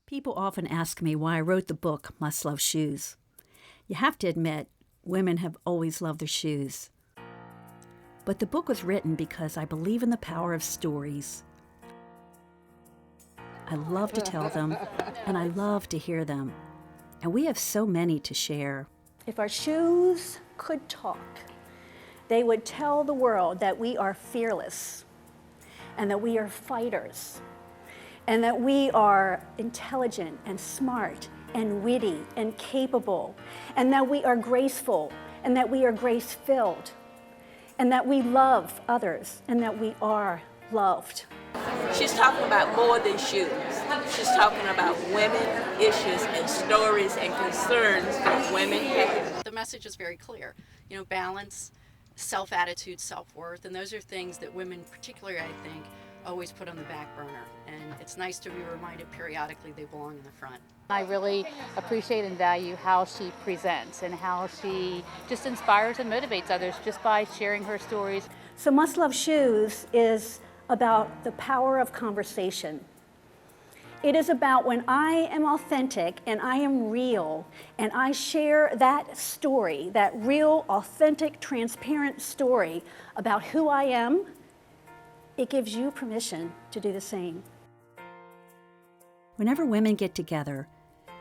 People often ask me why I wrote the book, Must Love Shoes. You have to admit, women have always loved their shoes. But the book was written because I believe in the power of stories. I love to tell them, and I love to hear them. And we have so many to share. If our shoes could talk, they would tell the world that we are fearless, and that we are fighters, and that we are intelligent and smart and witty and capable, and that we are graceful, and that we are grace-filled, and that we love others, and that we are loved. She's talking about more than shoes. She's talking about women, issues, and stories and concerns that women have. The message is very clear. Balance, self-attitude, self-worth, and those are things that women, particularly, I think, always put on the back burner. And it's nice to be reminded periodically they belong in the front. I really appreciate and value how she presents and how she just inspires and motivates others just by sharing her stories. So Must Love Shoes is about the power of conversation. It is about when I am authentic and I am real and I share that story, that real, authentic, transparent story about who I am, it gives you permission to do the same. Whenever women get together,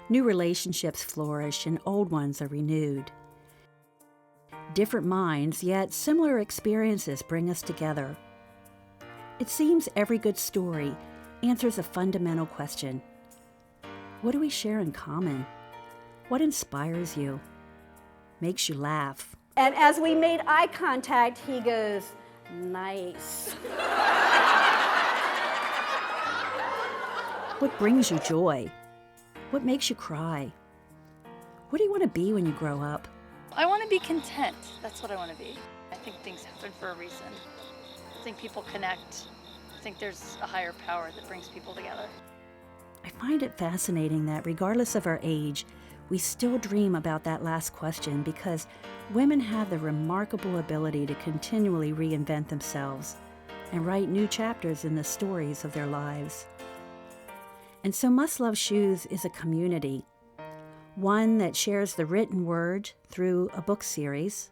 new relationships flourish and old ones are renewed. Different minds, yet similar experiences bring us together. It seems every good story answers a fundamental question. What do we share in common? What inspires you? Makes you laugh? And as we made eye contact, he goes, "Nice." What brings you joy? What makes you cry? What do you want to be when you grow up? I want to be content. That's what I want to be. I think things happen for a reason. I think people connect. I think there's a higher power that brings people together. I find it fascinating that regardless of our age, we still dream about that last question because women have the remarkable ability to continually reinvent themselves and write new chapters in the stories of their lives. And so Must Love Shoes is a community, one that shares the written word through a book series,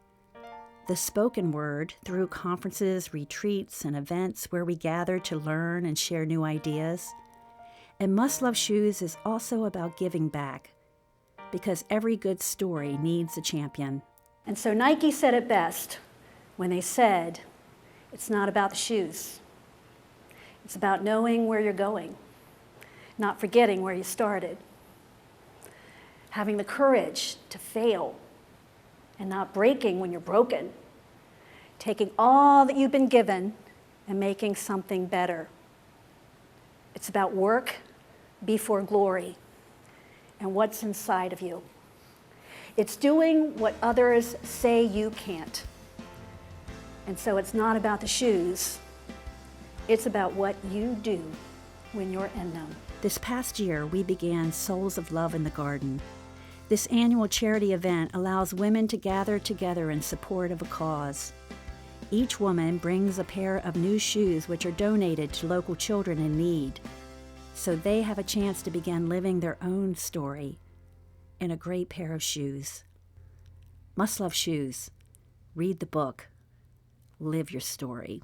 the spoken word through conferences, retreats, and events where we gather to learn and share new ideas. And Must Love Shoes is also about giving back, because every good story needs a champion. And so Nike said it best when they said, it's not about the shoes. It's about knowing where you're going, not forgetting where you started, having the courage to fail and not breaking when you're broken, taking all that you've been given and making something better. It's about work before glory and what's inside of you. It's doing what others say you can't. And so it's not about the shoes, it's about what you do when you're in them. This past year, we began Souls of Love in the Garden. This annual charity event allows women to gather together in support of a cause. Each woman brings a pair of new shoes which are donated to local children in need, so they have a chance to begin living their own story in a great pair of shoes. Must Love Shoes. Read the book. Live your story.